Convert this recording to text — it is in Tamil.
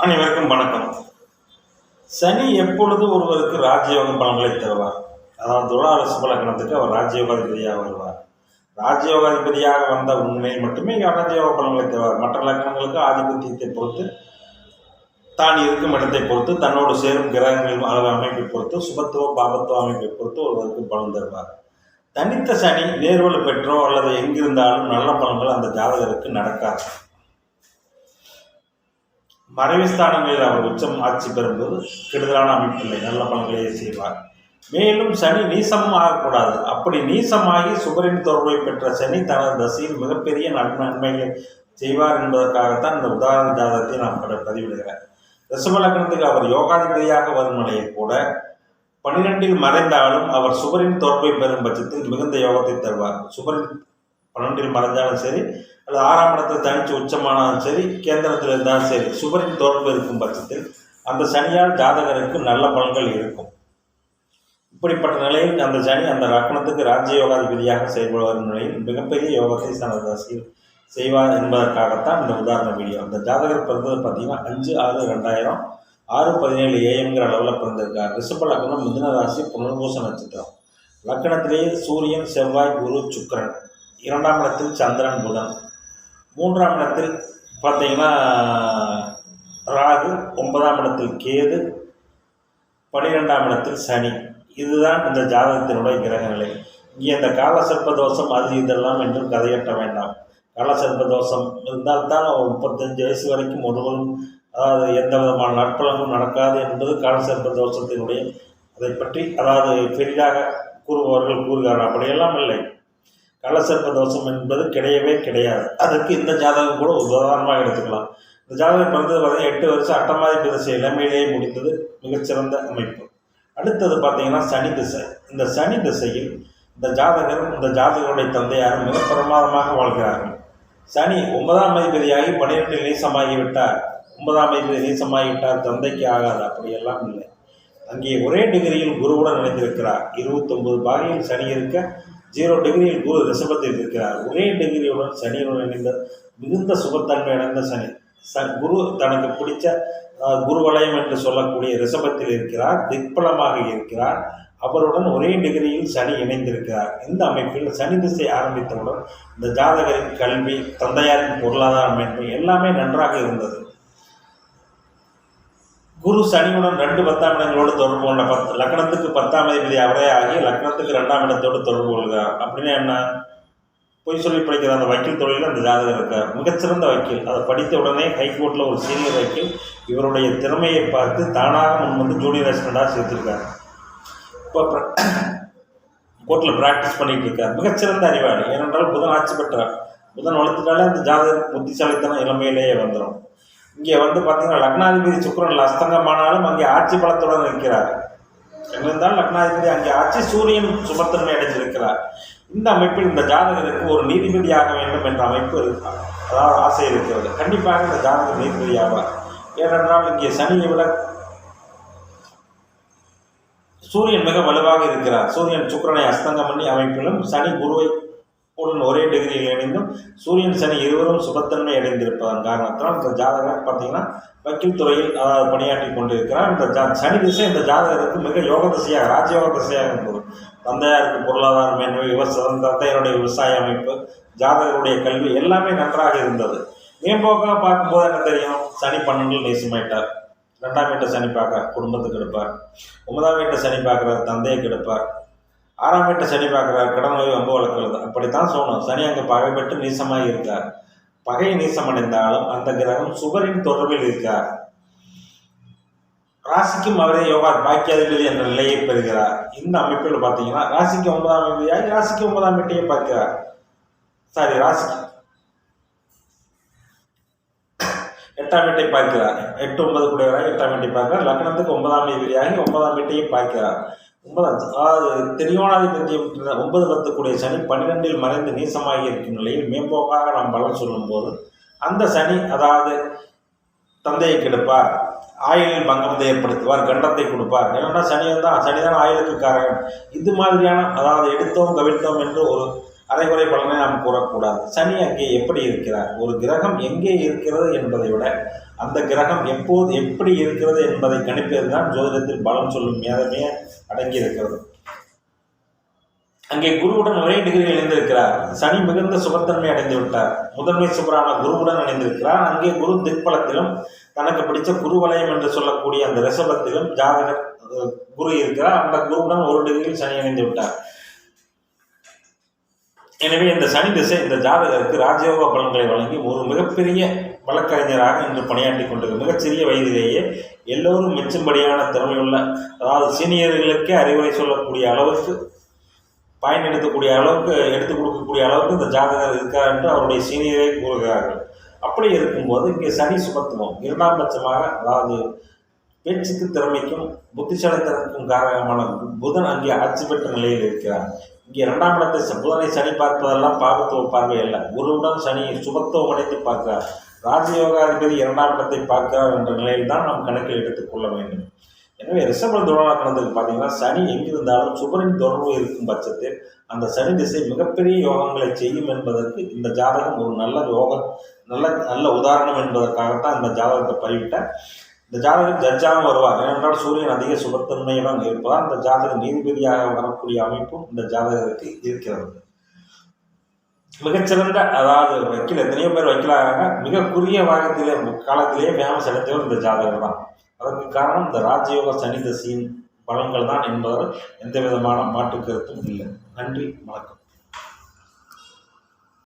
அனைவருக்கும் வணக்கம். சனி எப்பொழுது ஒருவருக்கு ராஜயோக பலன்களை தருவார்? அதாவது துலா லக்னத்துக்கு அவர் ராஜயோகாதிபதியாக வருவார். ராஜயோகாதிபதியாக வந்த உண்மையில் மட்டுமே ராஜயோக பலன்களை தருவார். மற்ற லக்னங்களுக்கு ஆதிபத்தியத்தை பொறுத்து, தான் இருக்கும் இடத்தை பொறுத்து, தன்னோடு சேரும் கிரகங்களின் அளவு அமைப்பை பொறுத்து, சுபத்துவ பாபத்துவ அமைப்பை பொறுத்து ஒருவருக்கு பலன் தருவார். தனித்த சனி நேர்வலு பெற்றோ அல்லது எங்கிருந்தாலும் நல்ல பலன்கள் அந்த ஜாதகருக்கு நடக்காது. மறைவுஸ்தானங்களில் அவர் உச்சம் ஆட்சி பெறும்போது கெடுதலான அமைப்பில்லை, நல்ல பலன்களையே செய்வார். மேலும் சனி நீசமும் ஆகக்கூடாது. அப்படி நீசமாகி சுபரின் தொடர்பை பெற்ற சனி தனது தசையில் மிகப்பெரிய நன்மைகளை செய்வார் என்பதற்காகத்தான் இந்த உதாரண ஜாதகத்தை நாம் பதிவிடுகிறேன். ரிஷப லக்னத்துக்கு அவர் யோகாதிபதியாக வரும் நிலையில் கூட 12 மறைந்தாலும் அவர் சுபரின் தொடர்பை பெறும் பட்சத்தில் மிகுந்த யோகத்தை தருவார். சுபரின் 12 மறைந்தாலும் சரி, அல்லது 6ஆம் இடத்தில் தனிச்சு உச்சமானாலும் சரி, கேந்திரத்தில் இருந்தாலும் சரி, சுபரின் தொடர்பு இருக்கும் பட்சத்தில் அந்த சனியால் ஜாதகருக்கு நல்ல பலன்கள் இருக்கும். இப்படிப்பட்ட நிலையில் அந்த சனி அந்த லக்னத்துக்கு ராஜயோகாதிபதியாக செயல்படுவரும் நிலையில் மிகப்பெரிய யோகத்தை தனது செய்வார் என்பதற்காகத்தான் இந்த உதாரண வீடியோ. அந்த ஜாதகர் பிறந்தது பார்த்தீங்கன்னா 5/6/2000 6:17 AM அளவில் பிறந்திருக்கார். ரிஷப லக்னம், மிதுன ராசி, புனர்பூச நட்சத்திரம். லக்னத்திலேயே சூரியன், செவ்வாய், குரு, சுக்கிரன். 2ஆம் இடத்தில் சந்திரன், புதன். 3ஆம் இடத்தில் பார்த்தீங்கன்னா ராகு, 9ஆம் இடத்தில் கேது, 12ஆம் இடத்தில் சனி. இதுதான் இந்த ஜாதகத்தினுடைய கிரகநிலை. இங்கே இந்த காலசர்ப்ப தோஷம் அது இதெல்லாம் என்றும் கதையற்ற வேண்டாம். காலசர்ப்ப தோஷம் இருந்தால்தான் 35 வயசு வரைக்கும் ஒருவரும், அதாவது எந்த விதமான நற்பலனும் நடக்காது என்பது காலசர்ப்ப தோஷத்தினுடைய அதை பற்றி பெரிதாக கூறுபவர்கள் கூறுகிறார்கள். அப்படியெல்லாம் இல்லை. காலசர்ப்ப தோஷம் என்பது கிடையவே கிடையாது. அதற்கு இந்த ஜாதகம் கூட உதாரணமாக எடுத்துக்கலாம். இந்த ஜாதகம் பிறந்தது பார்த்தீங்கன்னா 8 வருஷம் அட்டமாதிபதி திசை இளமையிலேயே முடிந்தது, மிகச்சிறந்த அமைப்பு. அடுத்தது பார்த்தீங்கன்னா சனி திசை. இந்த சனி திசையில் இந்த ஜாதகருடைய தந்தையாரும் மிக பிரமாதமாக வாழ்கிறார்கள். சனி 9ஆம் அதிபதியாகி 12 நீசமாகிவிட்டார். 9ஆம் அதிபதி நீசமாகிவிட்டார், தந்தைக்கு ஆகாது. அப்படியெல்லாம் இல்லை. அங்கே ஒரே டிகிரியில் குருவுடன் இணைந்திருக்கிறார். 29 பாகையில் சனி இருக்க 0 டிகிரியில் குரு ரிஷபத்தில் இருக்கிறார். ஒரே டிகிரியுடன் சனியுடன் இணைந்த மிகுந்த சுபத்தன்மை அடைந்த சனி. குரு தனக்கு பிடிச்ச குரு வலயம் என்று சொல்லக்கூடிய ரிஷபத்தில் இருக்கிறார், திக்பலமாக இருக்கிறார். அவருடன் ஒரே டிகிரியில் சனி இணைந்திருக்கிறார். இந்த அமைப்பில் சனி திசை ஆரம்பித்தவுடன் இந்த ஜாதகரின் கல்வி, தந்தையாரின் பொருளாதார மேன்மை எல்லாமே நன்றாக இருந்தது. குரு சனியுடன் 2 10ஆம் இடங்களோடு தொடர்பு கொண்ட லக்னத்துக்கு 10ஆம் அதிபதி அவரே ஆகி லக்னத்துக்கு 2ஆம் இடத்தோடு தொடர்பு கொள்கிறார். அப்படின்னா என்ன? பொய் சொல்லி படிக்கிற அந்த வக்கீல் தொழிலில் அந்த ஜாதகர் இருக்கார். மிகச்சிறந்த வக்கீல். அதை படித்த உடனே ஹைகோர்ட்டில் ஒரு சீனியர் வக்கீல் இவருடைய திறமையை பார்த்து தானாக முன்வந்து ஜூனியர் அசிஸ்டண்டாக சேர்த்திருக்கார். இப்போ கோர்ட்டில் ப்ராக்டிஸ் பண்ணிகிட்டு இருக்கார். மிகச்சிறந்த அறிவாளி. ஏனென்றால் புதன் ஆட்சி பெற்றார். புதன் வளர்த்துட்டாலே அந்த ஜாதகர் புத்திசாலித்தனம் இளமையிலேயே வந்துடும். இங்கே பார்த்தீங்கன்னா லக்னாதிபதி சுக்கிரன் அஸ்தங்கமானாலும் அங்கே ஆட்சி பலத்துடன் இருக்கிறார். எங்கிருந்தாலும் லக்னாதிபதி அங்கே ஆட்சி, சூரியன் சுபத்தன்மை அடைந்திருக்கிறார். இந்த அமைப்பில் இந்த ஜாதகருக்கு ஒரு நீதிபதியாக வேண்டும் என்ற அமைப்பு அதாவது ஆசை இருக்கிறது. கண்டிப்பாக இந்த ஜாதகர் நீதிபதி ஆவார். ஏனென்றால் இங்கே சனியை விட சூரியன் மிக வலுவாக இருக்கிறார். சூரியன் சுக்கிரனை அஸ்தங்கம் பண்ணி அமைப்பிலும் சனி குருவை உடன் ஒரே டிகிரியில் இணைந்தும் சூரியன் சனி இருவரும் சுபத்தன்மை அடைந்திருப்பதன் காரணத்தினால் இந்த ஜாதகர் பார்த்தீங்கன்னா வக்கீல் துறையில் பணியாற்றி கொண்டிருக்கிறார். இந்த சனி திசை இந்த ஜாதகருக்கு மிக யோக திசையாக, ராஜயோக திசையாக இருந்தது. தந்தையாருக்கு பொருளாதார மேன்மை, தந்தையருடைய விவசாய அமைப்பு, ஜாதகருடைய கல்வி எல்லாமே நன்றாக இருந்தது. மேம்போக்காக பார்க்கும்போது என்ன தெரியும்? சனி 12 நேசமாயிட்டார். 2ஆம் வீட்டை சனி பார்க்க குடும்பத்துக்கு எடுப்பார். 9ஆம் வீட்டை சனி பார்க்குறார், தந்தையை கெடுப்பார். 6ஆம் வீட்டை சனி பார்க்குறார், கடன் நோய் வம்பு வளர்க்கிறது. அப்படித்தான் சொல்லணும். சனி அங்கே பகை பெற்று நீசமாக இருக்கார். பகை நீசமடைந்தாலும் அந்த கிரகம் சுபரின் தொடர்பில் இருக்கார். ராசிக்கும் அவரே யோகா பாக்கியாதிபதி என்ற நிலையை பெறுகிறார். இந்த அமைப்பில் பார்த்தீங்கன்னா ராசிக்கு 9ஆம் அதிபதியாகி ராசிக்கு 9ஆம் வீட்டையே பார்க்கிறார். ராசிக்கு 8ஆம் வீட்டை பார்க்கிறார். 8 9 கூடியவராக 8ஆம் வீட்டை பார்க்கிறார். லக்னத்துக்கு 9ஆம் அதிபதியாகி 9ஆம் வீட்டையே பார்க்கிறார். 9 திரியோணாதிபதி 9 10 கூடிய சனி 12 மறைந்து நீசமாகி இருக்கும் நிலையில் மேம்போக்காக நாம் பலன் சொல்லும்போது அந்த சனி தந்தையை கெடுப்பார், ஆயுளில் பங்கத்தை ஏற்படுத்துவார், கண்டத்தை கொடுப்பார். ஏன்னா சனிதான் ஆயுளுக்கு காரகன். இது மாதிரியான எடுத்தோம் கவிழ்த்தோம் என்று ஒரு அரைகுறை பலனை நாம் கூறக்கூடாது. சனி அங்கே எப்படி இருக்கிறார்? ஒரு கிரகம் எங்கே இருக்கிறது என்பதை விட அந்த கிரகம் எப்போது எப்படி இருக்கிறது என்பதை கணிப்பது தான் ஜோதிடத்தில் பலன் சொல்லும் மேதமே அடங்கி இருக்கிறது. அங்கே குருவுடன் ஒரே டிகிரி இணைந்திருக்கிறார். சனி மிகுந்த சுபத்தன்மை அடைந்து விட்டார். முதன்மை சுபரான குருவுடன் இணைந்திருக்கிறார். அங்கே குரு திக்பலத்திலும் தனக்கு பிடிச்ச குருவலயம் என்று சொல்லக்கூடிய அந்த ரிஷபத்திலும் ஜாதகர் குரு இருக்கிறார். அந்த குருவுடன் ஒரு டிகிரியில் சனி இணைந்து விட்டார். எனவே இந்த சனி திசை இந்த ஜாதகருக்கு ராஜயோக பலன்களை வழங்கி ஒரு மிகப்பெரிய வழக்கறிஞராக இன்று பணியாற்றி கொண்டிருக்க மிகச்சிறிய வயதிலேயே எல்லோரும் மெச்சும்படியான திறமையுள்ள, அதாவது சீனியர்களுக்கே அறிவுரை சொல்லக்கூடிய அளவுக்கு, பயன் எடுத்துக்கூடிய அளவுக்கு, எடுத்துக் கொடுக்கக்கூடிய அளவுக்கு இந்த ஜாதகர் இருக்கார் என்று அவருடைய சீனியரை கூறுகிறார்கள். அப்படி இருக்கும்போது இங்கே சனி சுபத்துவம் இரண்டாம் பட்சமாக, அதாவது பேச்சுக்கு திறமைக்கும் புத்திசாலித்தனத்துக்கும் காரணமான புதன் அங்கே ஆட்சி பெற்ற நிலையில் இருக்கிறார். இங்கே இரண்டாம் இடத்தை புதனை சனி பார்ப்பதெல்லாம் பாவத்துவ பார்வை அல்ல. குருவுடன் சனி சுபத்துவம் அடைந்து பார்க்கிறார். ராஜயோகாதிபதி இரண்டாம் இடத்தை பார்க்கிறார் என்ற நிலையில் தான் நாம் கணக்கில் எடுத்துக்கொள்ள வேண்டும். எனவே ரிஷப துரோணாக்கணத்துக்கு பார்த்தீங்கன்னா சனி எங்கிருந்தாலும் சுபரின் தொடர்பு இருக்கும் பட்சத்தில் அந்த சனி திசை மிகப்பெரிய யோகங்களை செய்யும் என்பதற்கு இந்த ஜாதகம் ஒரு நல்ல யோகம், நல்ல உதாரணம் என்பதற்காகத்தான் இந்த ஜாதகத்தை பதிவிட்டேன். இந்த ஜாதகம் ஜட்ஜாகவும் வருவார். ஏனென்றால் சூரியன் அதிக சுபத்தன்மையுடன் இருப்பதால் இந்த ஜாதகம் நீதிபதியாக வரக்கூடிய அமைப்பும் இந்த ஜாதகத்துக்கு இருக்கிறது. மிகச்சிறந்த, அதாவது வக்கீல் எத்தனையோ பேர் வக்கீலாக மிக குறுகிய காலத்திலேயே ஃபேமஸ் அடைத்தவர் இந்த ஜாதகம் தான். அதற்கு காரணம் இந்த ராஜயோக சனி திசையின் பலன்கள் தான் என்பதில் எந்த விதமான மாற்று கருத்தும் இல்லை. நன்றி, வணக்கம்.